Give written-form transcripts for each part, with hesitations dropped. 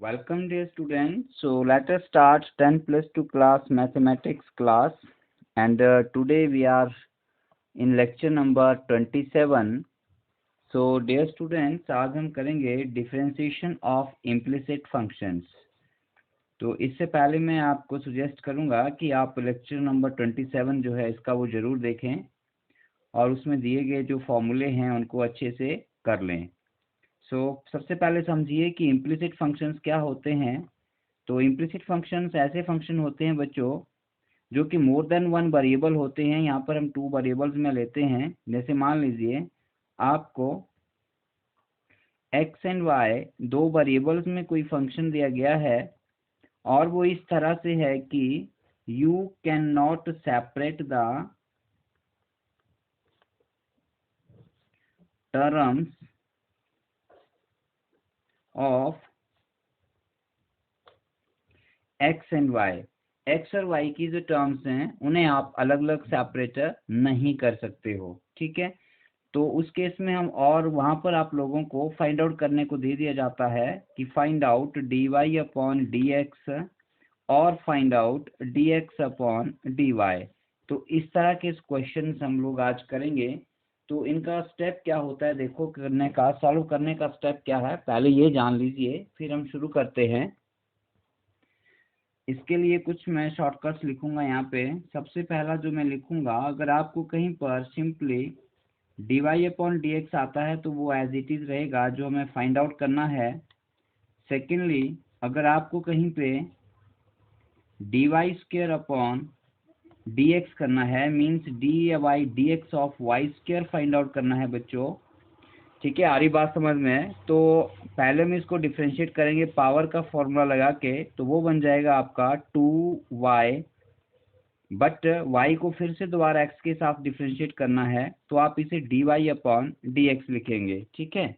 Welcome dear students. So let us start 10 plus 2 class mathematics class and today we are in lecture number 27. So dear students, आज हम करेंगे differentiation of implicit functions. तो इससे पहले मैं आपको suggest करूंगा कि आप लेक्चर नंबर 27 जो है इसका वो ज़रूर देखें और उसमें दिए गए जो फॉर्मूले हैं उनको अच्छे से कर लें। सबसे पहले समझिए कि इम्प्लिसिट फंक्शंस क्या होते हैं। तो इम्प्लिसिट फंक्शंस ऐसे फंक्शन होते हैं बच्चों जो कि मोर देन वन वेरिएबल होते हैं। यहाँ पर हम 2 वेरिएबल्स में लेते हैं। जैसे मान लीजिए आपको x एंड y 2 वेरिएबल्स में कोई फंक्शन दिया गया है और वो इस तरह से है कि you can not separate the terms of x and y. X और वाई की जो टर्म्स हैं उन्हें आप अलग अलग सेपरेट नहीं कर सकते हो, ठीक है। तो उस केस में हम और वहाँ पर आप लोगों को फाइंड आउट करने को दे दिया जाता है कि find out d Y upon D x और find out d x upon d y. तो इस तरह के क्वेश्चन हम लोग आज करेंगे। तो इनका स्टेप क्या होता है, देखो करने का, सॉल्व करने का स्टेप क्या है पहले ये जान लीजिए, फिर हम शुरू करते हैं। इसके लिए कुछ मैं शॉर्टकट्स लिखूंगा यहाँ पे। सबसे पहला जो मैं लिखूंगा, अगर आपको कहीं पर simply d Y upon D x आता है तो वो एज इट इज रहेगा जो हमें फाइंड आउट करना है। सेकेंडली, अगर आपको कहीं पे d y square upon D x करना है, means d y d x of y square find out करना है बच्चों, ठीक है। आ रही बात समझ में? तो पहले हम इसको डिफ्रेंशिएट करेंगे पावर का फॉर्मूला लगा के, तो वो बन जाएगा आपका 2y, बट y को फिर से दोबारा x के साथ डिफ्रेंशिएट करना है तो आप इसे dy अपॉन डी एक्स लिखेंगे, ठीक है।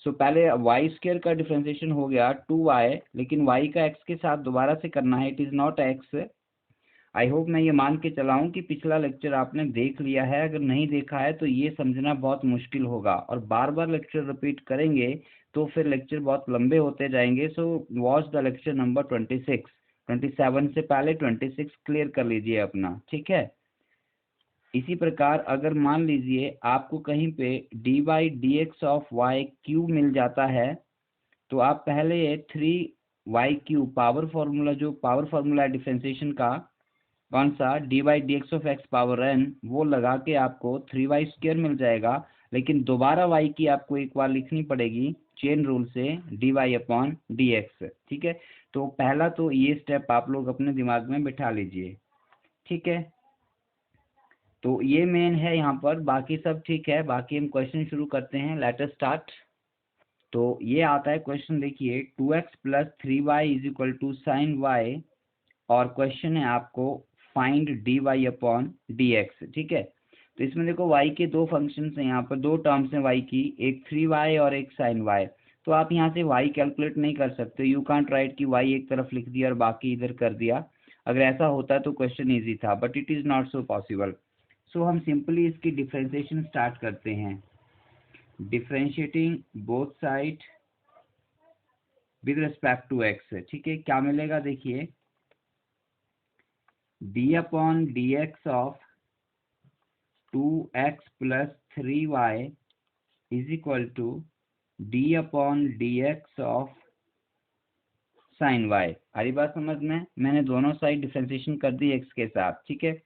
पहले वाई स्क्र का डिफ्रेंशिएशन हो गया 2y, लेकिन y का x के साथ दोबारा से करना है, it is not x। I hope मैं ये मान के चला हूँ कि पिछला लेक्चर आपने देख लिया है। अगर नहीं देखा है तो ये समझना बहुत मुश्किल होगा और बार बार लेक्चर रिपीट करेंगे तो फिर लेक्चर बहुत लंबे होते जाएंगे। Watch the lecture number 26। 27 से पहले 26 क्लियर कर लीजिए अपना, ठीक है। इसी प्रकार अगर मान लीजिए आपको कहीं पे d y d x of y cube मिल जाता है तो आप पहले 3y क्यू पावर फॉर्मूला, जो पावर फॉर्मूला है डिफ्रेंशिएशन का, कौन सा, d y d x of x power n, वो लगा के आपको 3y स्क्र मिल जाएगा। लेकिन दोबारा y की आपको एक बार लिखनी पड़ेगी चेन रूल से, d Y upon D x, ठीक है। तो पहला तो ये स्टेप आप लोग अपने दिमाग में बिठा लीजिए, ठीक है। तो ये मेन है यहाँ पर, बाकी सब ठीक है। बाकी हम क्वेश्चन शुरू करते हैं, लेट अस स्टार्ट। तो ये आता है क्वेश्चन, देखिए 2x plus 3y is equal to sine y, और क्वेश्चन है आपको find d Y upon D x, ठीक है। तो इसमें देखो y के दो फंक्शंस हैं, यहाँ पर दो टर्म्स हैं y की, एक 3y और एक साइन y। तो आप यहाँ से y कैलकुलेट नहीं कर सकते, यू कांट राइट कि y एक तरफ लिख दिया और बाकी इधर कर दिया। अगर ऐसा होता तो क्वेश्चन ईजी था, but it is not so possible. हम सिंपली इसकी डिफ्रेंशिएशन स्टार्ट करते हैं। Differentiating both side with respect to x, ठीक है। क्या मिलेगा, देखिए d upon D x of 2x plus 3y is equal to d upon D x of sine y। आ रही बात समझ में? मैंने दोनों साइड डिफ्रेंशिएशन कर दी x के साथ, ठीक है।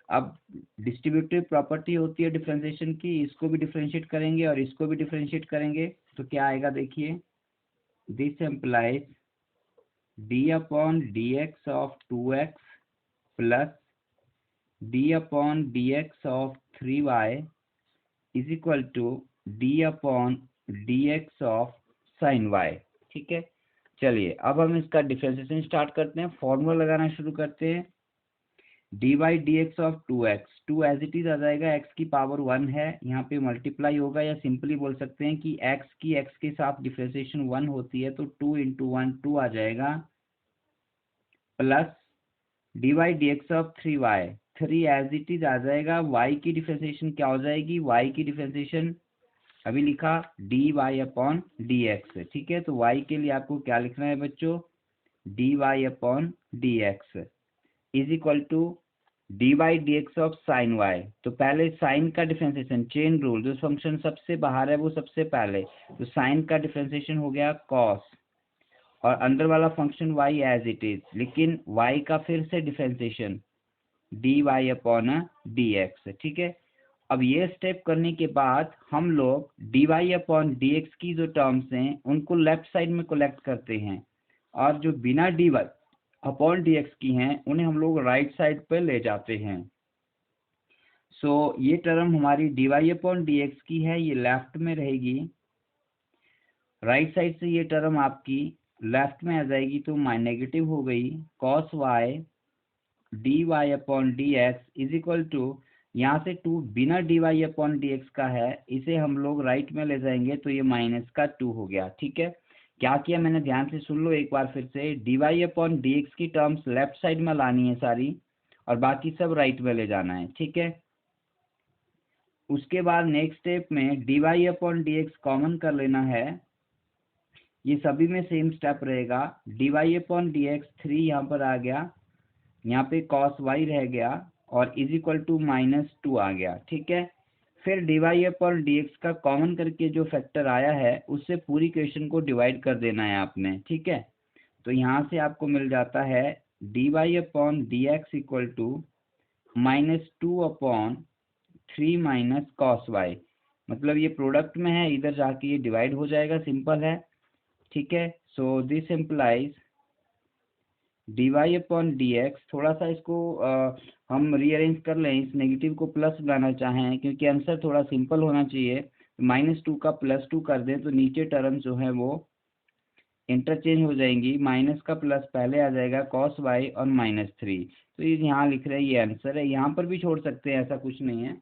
अब डिस्ट्रीब्यूटिव प्रॉपर्टी होती है डिफ्रेंशिएशन की, इसको भी डिफ्रेंशिएट करेंगे और इसको भी डिफ्रेंशिएट करेंगे तो क्या आएगा, देखिए this implies d upon D x of 2x plus d upon D x of 3y is equal to d upon D x of sine y, ठीक है। चलिए अब हम इसका डिफ्रेंशिएशन स्टार्ट करते हैं, फॉर्मूला लगाना शुरू करते हैं। D y d x of 2x, 2 as it is आ जाएगा, x की पावर 1 है, यहाँ पे मल्टीप्लाई होगा, या सिंपली बोल सकते हैं कि x की x के साथ डिफ्रेंशिएशन 1 होती है तो 2 इंटू 1 2 आ जाएगा, plus d y d x of 3y, 3 as it is आ जाएगा। y की डिफ्रेंशिएशन क्या हो जाएगी, y की डिफ्रेंशिएशन अभी लिखा d Y upon D x, ठीक है। तो y के लिए आपको क्या लिखना है बच्चों, d Y upon D x is equal to d by D x of sine y. तो पहले साइन का डिफ्रेंसिएशन, चेन रूल, जो फंक्शन सबसे बाहर है वो सबसे पहले, तो साइन का डिफ्रेंसिएशन हो गया कॉस, और अंदर वाला function y as it is, लेकिन y का फिर से differentiation d Y upon D x, ठीक है। अब ये स्टेप करने के बाद हम लोग d Y upon D x की जो टर्म्स हैं उनको लेफ्ट साइड में कलेक्ट करते हैं, और जो बिना D Y upon D x की हैं उन्हें हम लोग राइट साइड पे ले जाते हैं। सो ये टर्म हमारी d Y upon D x की है, ये लेफ्ट में रहेगी, राइट साइड से ये टर्म आपकी लेफ्ट में आ जाएगी, तो नेगेटिव हो गई cos y D Y upon D x is equal to, यहाँ से 2 बिना D Y upon D x का है, इसे हम लोग राइट में ले जाएंगे तो ये माइनस का 2 हो गया, ठीक है। क्या किया मैंने, ध्यान से सुन लो एक बार फिर से, d Y upon D x की टर्म्स लेफ्ट साइड में लानी है सारी, और बाकी सब राइट में ले जाना है, ठीक है। उसके बाद नेक्स्ट स्टेप में d Y upon D x common कर लेना है, ये सभी में सेम स्टेप रहेगा, d Y upon D x 3 यहाँ पर आ गया, यहाँ पे कॉस वाई रह गया, और इज इक्वल टू -2 आ गया, ठीक है। फिर d Y upon D x का कॉमन करके जो फैक्टर आया है उससे पूरी इक्वेशन को डिवाइड कर देना है आपने, ठीक है। तो यहाँ से आपको मिल जाता है d Y upon D x equal to -2 upon 3 minus cos y, मतलब ये प्रोडक्ट में है, इधर जाके ये डिवाइड हो जाएगा, सिंपल है, ठीक है। So this implies d Y upon D x, थोड़ा सा इसको हम रीअरेंज कर लें, इस नेगेटिव को प्लस बनाना चाहें क्योंकि आंसर थोड़ा सिंपल होना चाहिए, -2 का +2 कर दें तो नीचे टर्म जो है वो इंटरचेंज हो जाएंगी, माइनस का प्लस पहले आ जाएगा कॉस वाई और -3, तो ये यहाँ लिख रहे हैं ये आंसर है, यहाँ पर भी छोड़ सकते हैं, ऐसा कुछ नहीं है,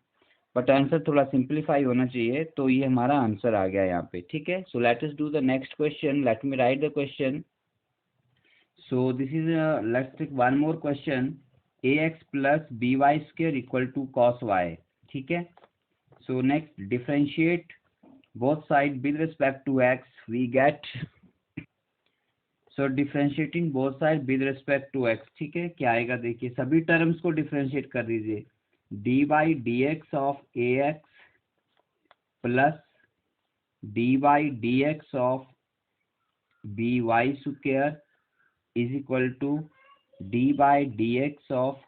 बट आंसर थोड़ा सिंप्लीफाई होना चाहिए, तो ये हमारा आंसर आ गया यहाँ पे, ठीक है। So let us do the next question, let me right the question. So this is let's take one more question, ax plus by square equal to cos y, ठीक है। So next differentiate both side with respect to x, we get, so differentiating both side with respect to x, ठीक है। क्या आएगा देखिए, सभी terms को differentiate कर दीजिए, dy dx of ax plus dy dx of by square is equal to d by D x of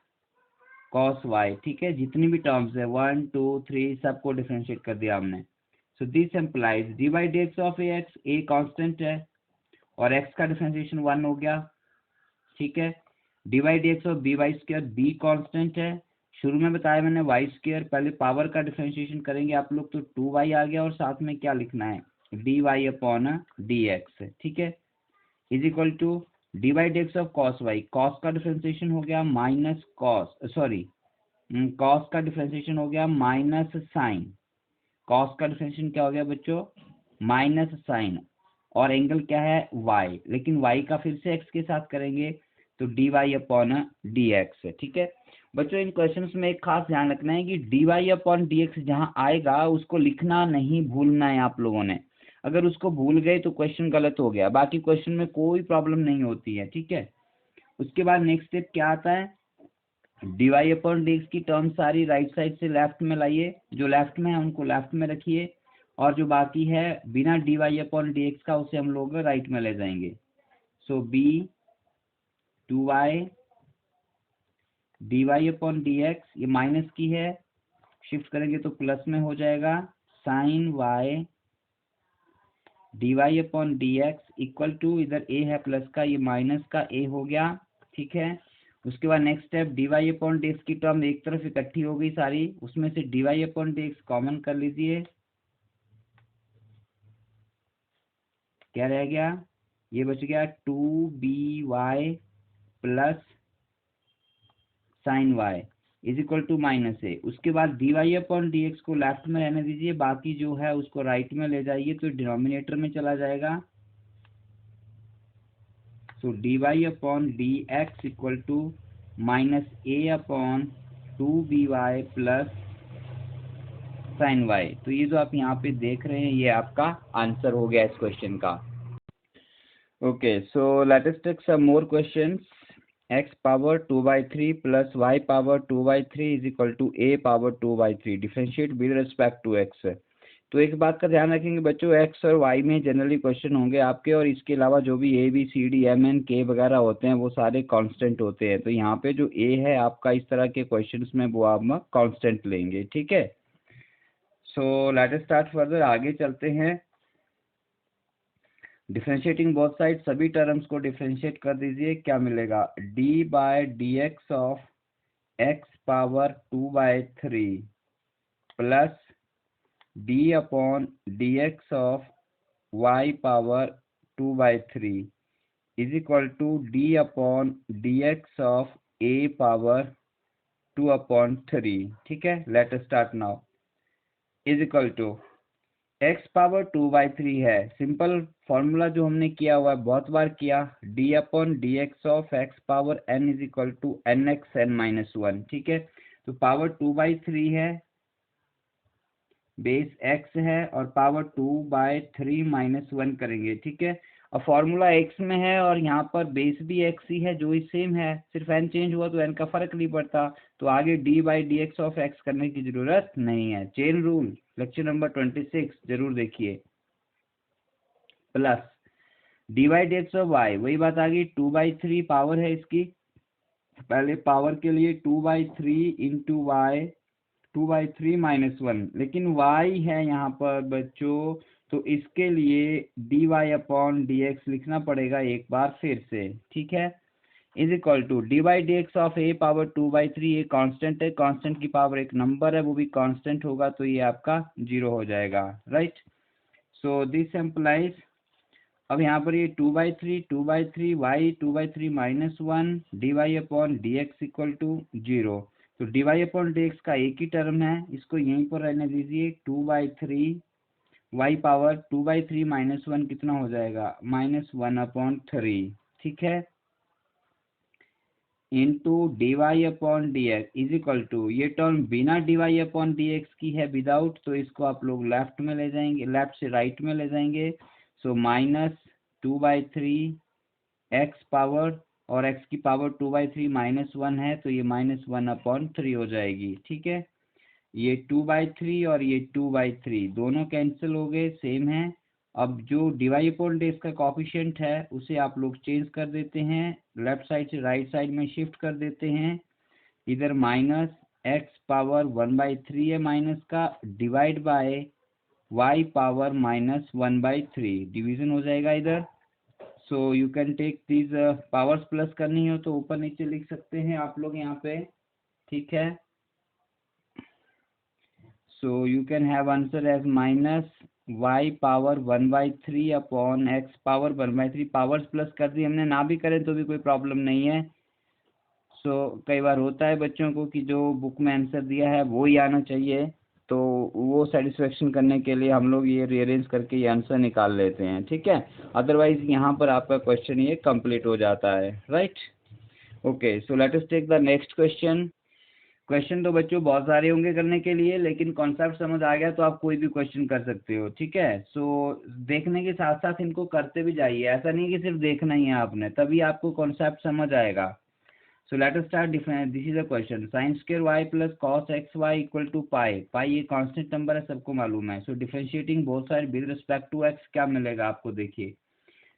cos y, ठीक है। जितनी भी टर्म्स है 1 2 3 सबको डिफरेंशिएट कर दिया हमने। So this implies d by D x of x, a constant है और एक्स का डिफरेंशिएशन 1 हो गया, ठीक है। D by D x of b y square, b constant है, शुरू में बताया मैंने वाई स्क्वायर, पहले पावर का डिफरेंशिएशन करेंगे आप लोग तो 2y आ गया, और साथ में क्या लिखना है d Y upon D x, ठीक है, is equal to d by D x of cos y, cos का डिफरेंशिएशन हो गया माइनस कॉस, सॉरी कॉस का डिफरेंशिएशन हो गया माइनस साइन, कॉस का डिफरेंशिएशन क्या हो गया बच्चों माइनस साइन, और एंगल क्या है y, लेकिन y का फिर से x के साथ करेंगे तो d Y upon D x, ठीक है। बच्चों इन क्वेश्चंस में एक खास ध्यान रखना है कि d Y upon D x जहाँ आएगा उसको लिखना नहीं भूलना है आप लोगों ने, अगर उसको भूल गए तो क्वेश्चन गलत हो गया, बाकी क्वेश्चन में कोई प्रॉब्लम नहीं होती है, ठीक है। उसके बाद नेक्स्ट स्टेप क्या आता है, d Y upon D x की टर्म सारी राइट साइड से लेफ्ट में लाइए, जो लेफ्ट में है उनको लेफ्ट में रखिए, और जो बाकी है बिना D Y upon D x का उसे हम लोग राइट में ले जाएंगे। So b 2y d Y upon D x, ये माइनस की है, शिफ्ट करेंगे तो प्लस में हो जाएगा, sine y D Y upon D x equal to, इधर a है प्लस का, ये माइनस का a हो गया, ठीक है। उसके बाद next step d Y upon D x की टर्म एक तरफ इकट्ठी हो गई सारी, उसमें से d Y upon D x common कर लीजिए, क्या रह गया, ये बच गया 2by plus sine y is equal to -a। उसके बाद d Y upon D x को लेफ्ट में रहने दीजिए, बाकी जो है उसको राइट में ले जाइए तो डिनोमिनेटर में चला जाएगा। So D Y upon D x equal to -a upon 2by plus sine y. तो ये जो आप यहाँ पे देख रहे हैं ये आपका आंसर हो गया इस क्वेश्चन का। Okay, so let us take some more questions. x power 2/3 plus y power 2/3 is equal to a power 2/3, differentiate with respect to x। तो एक बात का ध्यान रखेंगे बच्चों, x और y में जनरली क्वेश्चन होंगे आपके, और इसके अलावा जो भी a b c d m n k वगैरह होते हैं वो सारे कांस्टेंट होते हैं। तो यहाँ पे जो a है आपका इस तरह के क्वेश्चंस में वो आप कांस्टेंट लेंगे, ठीक है। So let us start further, आगे चलते हैं। डिफरेंशिएटिंग बोथ साइड, सभी टर्म्स को डिफरेंशिएट कर दीजिए। क्या मिलेगा, d/dx of x power 2/3 plus d/dx of y power 2/3 is equal to d/dx of a power 2/3, ठीक है। Let us start now. Is equal to x power 2/3 है, सिंपल फॉर्मूला जो हमने किया हुआ है, बहुत बार किया, d/dx of x power n is equal to nx n-1, ठीक है। तो पावर 2/3 है, बेस x है, और पावर 2/3 -1 करेंगे, ठीक है। और फॉर्मूला x में है और यहाँ पर बेस भी x ही है, जो ही सेम है, सिर्फ n चेंज हुआ तो n का फर्क नहीं पड़ता। तो आगे d/dx ऑफ x करने की जरूरत नहीं है। चेन रूल लेक्चर नंबर 26 जरूर देखिए। प्लस d/dx ऑफ y, वही बात आ गई, 2/3 पावर है इसकी, पहले पावर के लिए 2/3 इंटू वाई 2/3 -1, लेकिन y है यहाँ पर बच्चों, तो इसके लिए dy/dx लिखना पड़ेगा एक बार फिर से, ठीक है। Is equal to d/dx of a power 2/3, ये कांस्टेंट है, कांस्टेंट की पावर एक नंबर है, वो भी कांस्टेंट होगा, तो ये आपका 0 हो जाएगा, राइट। सो दिस एम्प्लाइज, अब यहाँ पर ये 2/3 y 2/3 -1 dy/dx इक्वल टू 0। तो dy/dx का एक ही टर्म है, इसको यहीं पर रहने दीजिए। 2/3 y पावर 2/3 -1 कितना हो जाएगा, -1/3, ठीक है, into dy/dx is equal to, ये टर्म बिना dy/dx की है, विदाउट, तो इसको आप लोग लेफ्ट में ले जाएंगे, लेफ्ट से राइट में ले जाएंगे। सो -2/3 x पावर, और x की पावर 2/3 -1 है, तो ये -1/3 हो जाएगी, ठीक है। ये 2/3 और ये 2/3 दोनों कैंसिल हो गए, सेम है। अब जो dy/dx का कॉफिशिएंट है उसे आप लोग चेंज कर देते हैं, लेफ्ट साइड से राइट साइड में शिफ्ट कर देते हैं। इधर -x पावर 1/3 है माइनस का, divide by y power -1/3, division हो जाएगा इधर। So you can take this powers, plus करनी हो तो ऊपर नीचे लिख सकते हैं आप लोग यहाँ पे, ठीक है। So you can have answer as -y power 1/3 upon x power 1/3, powers plus कर दी हमने, ना भी करें तो भी कोई प्रॉब्लम नहीं है। सो कई बार होता है बच्चों को कि जो बुक में आंसर दिया है वो ही आना चाहिए, तो वो सेटिस्फेक्शन करने के लिए हम लोग ये रीअरेंज करके ये आंसर निकाल लेते हैं, ठीक है। अदरवाइज यहाँ पर आपका क्वेश्चन ये कंप्लीट हो जाता है, right. Okay, so let us take the next question. Question तो बच्चों बहुत सारे होंगे करने के लिए, लेकिन कॉन्सेप्ट समझ आ गया तो आप कोई भी क्वेश्चन कर सकते हो, ठीक है। सो देखने के साथ साथ इनको करते भी जाइए, ऐसा नहीं कि सिर्फ देखना ही है आपने, तभी आपको कॉन्सेप्ट समझ आएगा। So let us start different. This is a question. Sin square y plus cos xy equal to pi. Pi ये कांस्टेंट नंबर है, सबको मालूम है। So differentiating both sides with respect to x क्या मिलेगा आपको, देखिए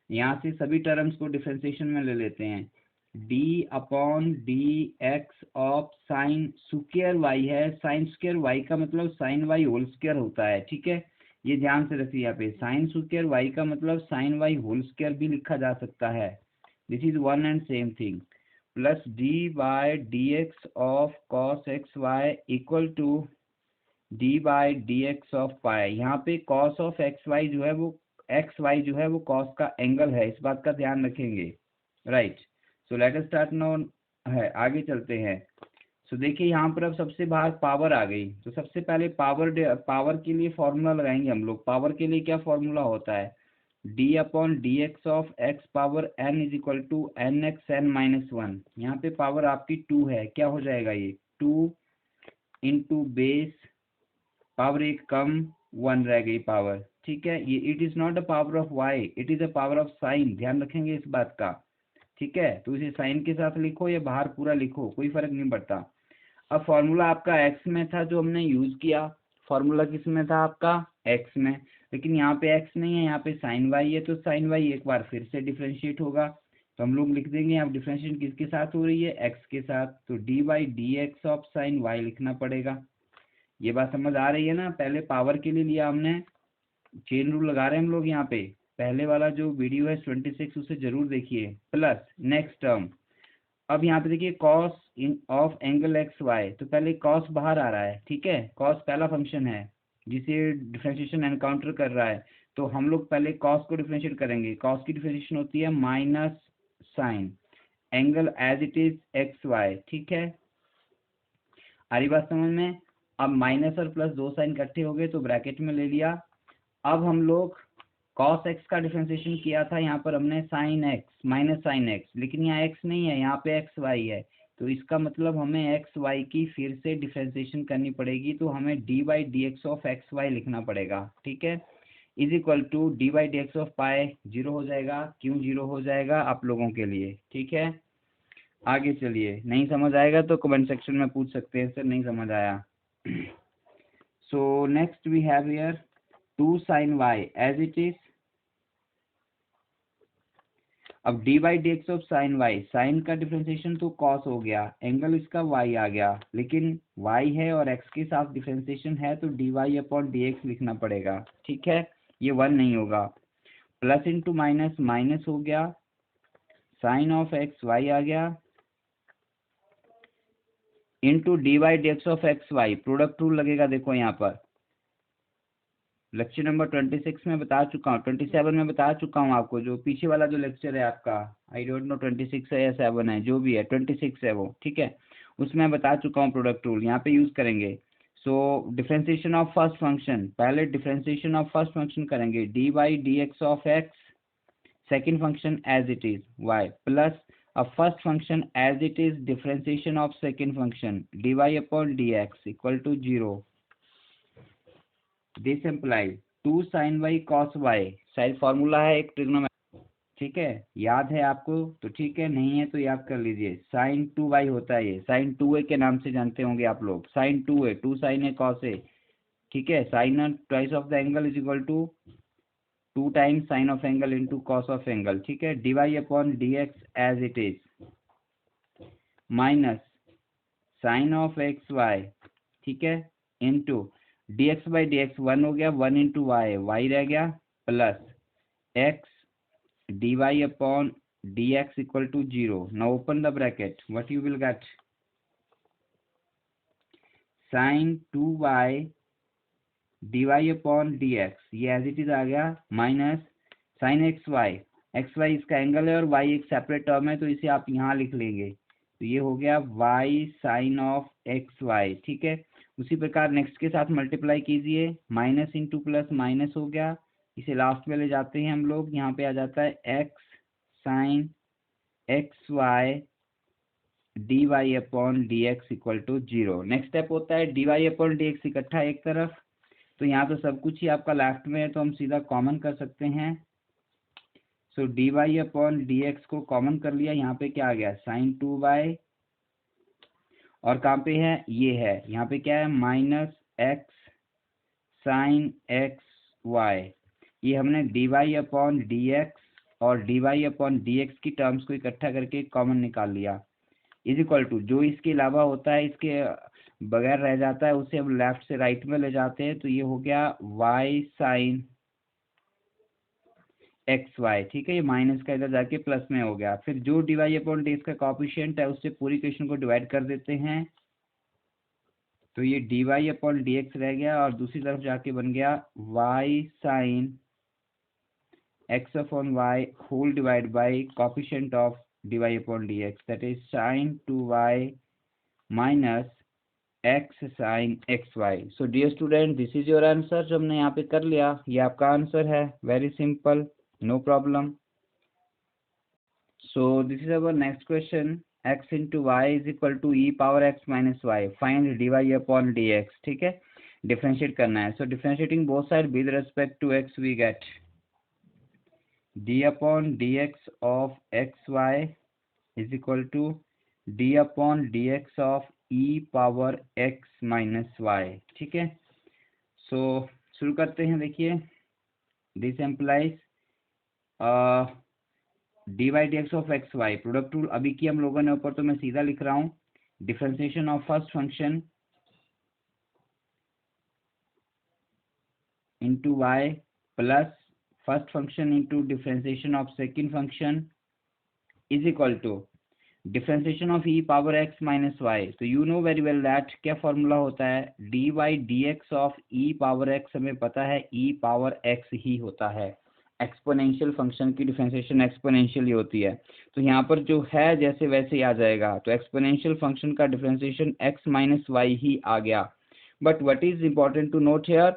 यहाँ से सभी टर्म्स को डिफरेंशिएशन में ले लेते हैं। d/dx of sine square y है, साइन स्क्वायर y का मतलब साइन y होल स्क्वायर होता है, ठीक है। ये ध्यान से रखिए, यहाँ पे साइन स्क्वायर y का मतलब साइन y होल स्क्वायर भी लिखा जा सकता है, this is one and same thing. Plus d/dx of cos xy equal to d/dx of pi. यहाँ पे cos ऑफ xy जो है वो xy जो है वो cos का एंगल है, इस बात का ध्यान रखेंगे, राइट। सो लेट अस स्टार्ट नाउ, है आगे चलते हैं। सो देखिए यहाँ पर अब सबसे बाहर पावर आ गई, तो सबसे पहले पावर के लिए फॉर्मूला लगाएंगे हम लोग। पावर के लिए क्या फॉर्मूला होता है, d/dx of x power n is equal to nx n-1। यहाँ पे पावर आपकी 2 है, क्या हो जाएगा ये 2 इंटू बेस पावर एक कम 1 रह गई पावर, ठीक है। ये it is not the power of y, it is the power of sine, ध्यान रखेंगे इस बात का, ठीक है। तो इसे साइन के साथ लिखो या बाहर पूरा लिखो, कोई फर्क नहीं पड़ता। अब फॉर्मूला आपका x में था जो हमने यूज किया, फॉर्मूला किस में था आपका x में, लेकिन यहाँ पे x नहीं है, यहाँ पे साइन y है, तो साइन y एक बार फिर से डिफ्रेंशिएट होगा, तो हम लोग लिख देंगे यहाँ डिफ्रेंशिएशन किसके साथ हो रही है, x के साथ, तो dy dx of sine y लिखना पड़ेगा। ये बात समझ आ रही है ना। पहले पावर के लिए लिया हमने, चेन रूल लगा रहे हैं हम लोग यहाँ पे, पहले वाला जो वीडियो है 26 उसे जरूर देखिए। प्लस नेक्स्ट टर्म, अब यहाँ पे देखिए cos in of angle x y, तो पहले कॉस बाहर आ रहा है, ठीक है, कॉस पहला फंक्शन है जिसे डिफरेंशिएशन एनकाउंटर कर रहा है, तो हम लोग पहले कॉस को डिफरेंशिएट करेंगे। कॉस की डिफरेंशिएशन होती है minus sine angle as it is x y, ठीक है, आ रही बात समझ में। अब माइनस और प्लस दो साइन इकट्ठे हो गए तो ब्रैकेट में ले लिया। अब हम लोग cos x का डिफरेंशिएशन किया था, यहाँ पर हमने sin x minus sine x, लेकिन यहाँ x नहीं है, यहाँ पे एक्स वाई है, तो इसका मतलब हमें एक्स वाई की फिर से डिफरेंशिएशन करनी पड़ेगी, तो हमें d by D x of x y लिखना पड़ेगा, ठीक है, is equal to d by D x of pi, zero हो जाएगा। क्यों जीरो हो जाएगा आप लोगों के लिए, ठीक है। आगे चलिए, नहीं समझ आएगा तो कमेंट सेक्शन में पूछ सकते हैं सर नहीं समझ आया। So next we have here 2 sin y as it is. अब d by D x of sine y, sine का डिफरेंशिएशन तो कॉस हो गया, एंगल इसका वाई आ गया, लेकिन वाई है और एक्स के साथ डिफरेंशिएशन है, तो d Y upon D x लिखना पड़ेगा, ठीक है, ये 1 नहीं होगा। प्लस इंटू माइनस माइनस हो गया, साइन ऑफ एक्स वाई आ गया, into d by D x of x y, product rule लगेगा, देखो यहाँ पर लेक्चर नंबर 26 में बता चुका हूँ, 27 में बता चुका हूँ आपको, जो पीछे वाला जो लेक्चर है आपका, आई डोंट नो 26 है या 7 है, जो भी है 26 है वो, ठीक है, उसमें बता चुका हूँ प्रोडक्ट रूल, यहाँ पे यूज करेंगे। So differentiation of first function, पहले डिफरेंशिएशन ऑफ फर्स्ट फंक्शन करेंगे, D by D x of X, second function as it is Y, plus अब first function as it is differentiation of second function D Y upon D x equal to 0। This imply 2 sin y cos y, शायद formula है एक trigonometry, ठीक है, याद है आपको तो ठीक है, नहीं है तो याद कर लीजिए, sin 2y होता है, ये sin 2a के नाम से जानते होंगे आप लोग, sin 2a 2 sin a cos a, ठीक है, sin twice of the angle is equal to 2 times sine of angle into cos of angle, ठीक है, d Y upon D x as it is minus sine of x y, ठीक है, into d x by D x 1 हो गया, 1 into Y, y रह गया, plus x D Y upon D x equal to 0। Now open the bracket, what you will gate, sign 2y d Y upon D x, ये as it is आ गया, minus sine x y इसका angle है और y एक separate term है, तो इसे आप यहाँ लिख लेंगे, तो ये हो गया y sine of x y, ठीक है। उसी प्रकार नेक्स्ट के साथ मल्टीप्लाई कीजिए, माइनस इंटू प्लस माइनस हो गया, इसे लास्ट में ले जाते हैं हम लोग, यहाँ पे आ जाता है x sine x y D Y upon D x equal to 0। Next step होता है d Y upon D x इकट्ठा एक तरफ, तो यहाँ तो सब कुछ ही आपका लेफ्ट में है, तो हम सीधा कॉमन कर सकते हैं। So D Y upon D x को कॉमन कर लिया, यहाँ पे क्या आ गया, साइन 2y, और कहाँ पे है, ये है, यहाँ पे क्या है, minus x sine x Y, ये हमने D Y upon D x और D Y upon D x की टर्म्स को इकट्ठा करके कॉमन निकाल लिया, इज इक्वल टू जो इसके अलावा होता है, इसके बगैर रह जाता है, उसे हम लेफ्ट से राइट में ले जाते हैं, तो ये हो गया वाई साइन एक्स वाई, ठीक है, ये माइनस का इधर जाके प्लस में हो गया, फिर जो D Y upon D x का कॉफिशिएंट है उससे पूरी इक्वेशन को डिवाइड कर देते हैं, तो ये d Y upon D x रह गया, और दूसरी तरफ जाके बन गया y sine x upon y whole divide by coefficient of d Y upon D x, that is sine 2y minus x sine x y. So dear student, this is your answer, जो हमने यहाँ पे कर लिया, ये आपका answer है, very simple, no problem. So this is our next question, x into y is equal to E power x minus y, find d Y upon D x, ठीक है। डिफरेंशिएट करना है। So differentiating both side with respect to x we get d upon D x of x y is equal to d upon D x of E power x minus y. ठीक है, सो शुरू करते हैं। देखिए this implies d by D x of x y, product rule अभी की हम लोगों ने ऊपर, तो मैं सीधा लिख रहा हूँ differentiation of first function into Y plus first function into differentiation of second function is equal to differentiation of E power x minus Y. तो you know very well that क्या फॉर्मूला होता है, D by D x of E power X, हमें पता है E power X ही होता है। एक्सपोनेंशियल फंक्शन की डिफरेंशिएशन एक्सपोनेंशियल ही होती है, तो यहाँ पर जो है जैसे वैसे ही आ जाएगा। तो एक्सपोनेंशियल फंक्शन का डिफरेंशिएशन एक्स माइनस वाई ही आ गया। But what is important to note here,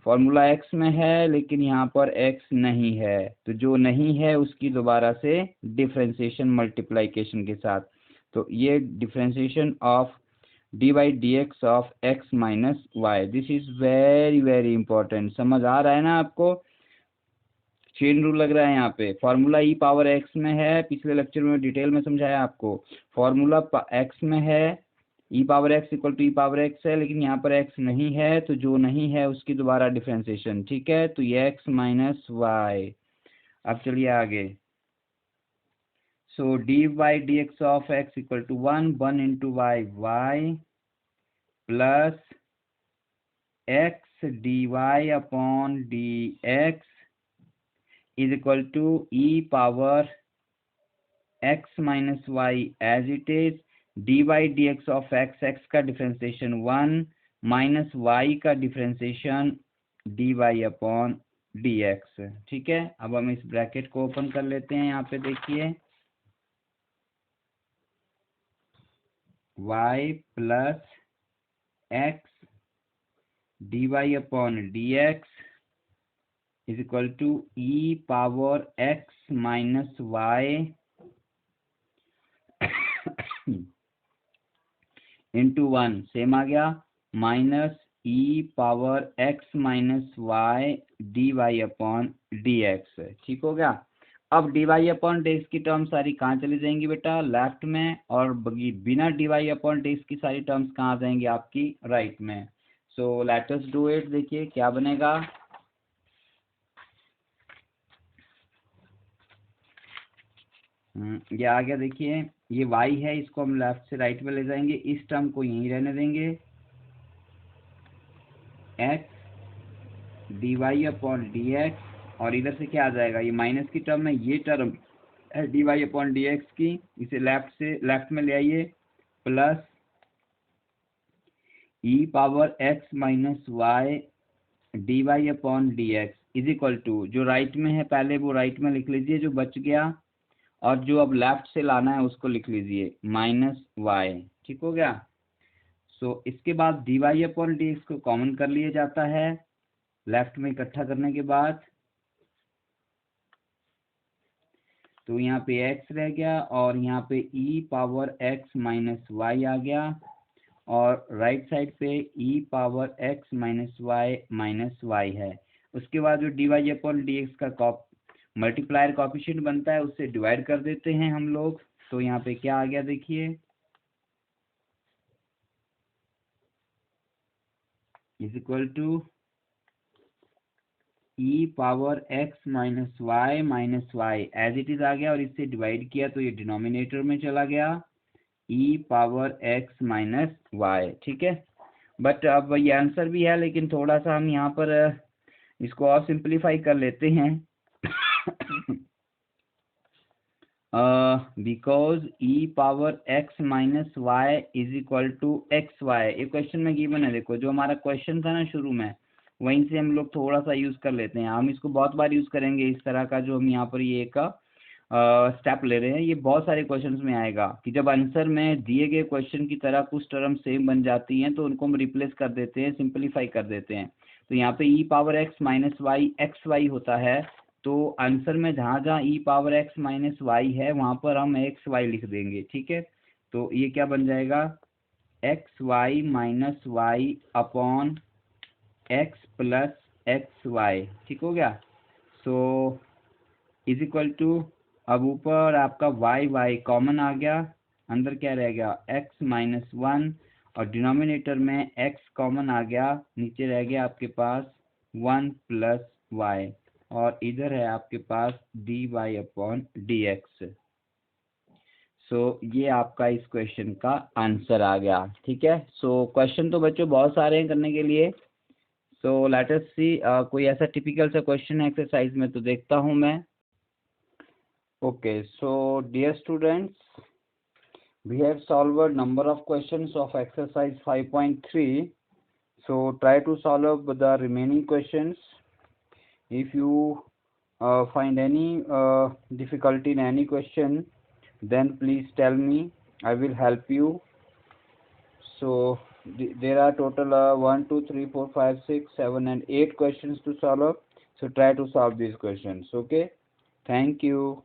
formula X में है लेकिन यहाँ पर एक्स नहीं है, तो जो नहीं है उसकी दोबारा से डिफरेंशिएशन मल्टीप्लिकेशन के साथ। तो ये differentiation of d by D x of x minus y, this is very very important. समझ आ रहा है ना आपको, चेन रूल लग रहा है यहाँ पे। फॉर्मूला ई पावर एक्स में है, पिछले लेक्चर में डिटेल में समझाया आपको। फॉर्मूला एक्स में है, E power X equal to E power X है, लेकिन यहाँ पर एक्स नहीं है, तो जो नहीं है उसकी दोबारा डिफरेंशिएशन। ठीक है, तो ये एक्स माइनस वाई। अब चलिए आगे। So D by D x of X equal to one into Y Y plus x D Y upon D x is equal to E power x minus Y as it is, D by D x of X, X का differentiation 1 minus Y का differentiation D Y upon D x. ठीक है, अब हम इस bracket को open कर लेते हैं। यहाँ पे देखिए y plus x D Y upon D x is equal to E power x minus Y into 1 same आ गया, minus E power x minus Y D Y upon D x. ठीक हो गया। अब D Y upon D x की term सारी कहाँ चली जाएंगी बेटा, लेफ्ट में, और बिना D Y upon D x की सारी टर्म्स कहाँ आ जाएंगी आपकी, राइट में। सो लेट अस डू इट। देखिए क्या बनेगा, ये आ गया। देखिए ये y है, इसको हम लेफ्ट से राइट में ले जाएंगे, इस टर्म को यहीं रहने देंगे, x d Y upon D x, और इधर से क्या आ जाएगा, ये माइनस की टर्म है, ये टर्म है d Y upon D x की, इसे लेफ्ट में ले आइए, plus e power x minus Y D Y upon D x is equal to, जो राइट में है पहले वो राइट में लिख लीजिए जो बच गया, और जो अब लेफ्ट से लाना है उसको लिख लीजिए माइनस वाई। ठीक हो गया। सो इसके बाद d Y upon D x को कॉमन कर लिया जाता है लेफ्ट में इकट्ठा करने के बाद, तो यहाँ पे x रह गया और यहाँ पे e power x minus Y आ गया, और राइट साइड पे e power x minus Y है। उसके बाद जो D Y upon D x का मल्टीप्लायर कॉफिशिएंट बनता है उससे डिवाइड कर देते हैं हम लोग। तो यहाँ पे क्या आ गया देखिए, is equal to E power x minus Y as it is आ गया, और इससे डिवाइड किया तो ये डिनोमिनेटर में चला गया, ई पावर एक्स माइनस वाई। ठीक है, बट अब ये आंसर भी है, लेकिन थोड़ा सा हम यहाँ पर इसको और सिंप्लीफाई कर लेते हैं because e power x minus y is equal to x Y, ये क्वेश्चन में गिवन है। देखो जो हमारा क्वेश्चन था ना शुरू में, वहीं से हम लोग थोड़ा सा यूज कर लेते हैं। हम इसको बहुत बार यूज करेंगे इस तरह का, जो हम यहाँ पर ये का स्टेप ले रहे हैं, ये बहुत सारे क्वेश्चंस में आएगा कि जब आंसर में दिए गए क्वेश्चन की तरह कुछ टर्म सेम बन जाती हैं तो उनको हम रिप्लेस कर देते हैं, सिंपलीफाई कर देते हैं। तो यहाँ पे E power x minus Y X Y होता है, तो आंसर में जहाँ जहाँ E power x minus Y है वहाँ पर हम एक्स वाई लिख देंगे। ठीक है, तो ये क्या बन जाएगा, x y minus y upon x plus x y, ठीक हो गया। सो इज इक्वल टू, अब ऊपर आपका वाई वाई कॉमन आ गया, अंदर क्या रह गया x माइनस वन, और डिनोमिनेटर में x कॉमन आ गया, नीचे रह गया आपके पास 1 प्लस वाई, और इधर है आपके पास dy अपॉन dx। सो ये आपका इस क्वेश्चन का आंसर आ गया, ठीक है। सो क्वेश्चन तो बच्चों बहुत सारे हैं करने के लिए। सो लेट अस सी, कोई ऐसा टिपिकल सा क्वेश्चन है एक्सरसाइज में तो देखता हूँ मैं। Okay, so dear students, we have solved a number of questions of exercise 5.3. So try to solve the remaining questions. If you find any difficulty in any question, then please tell me, I will help you. So there are total 1 2 3 4 5 6 7 and 8 questions to solve. So try to solve these questions. Okay, thank you.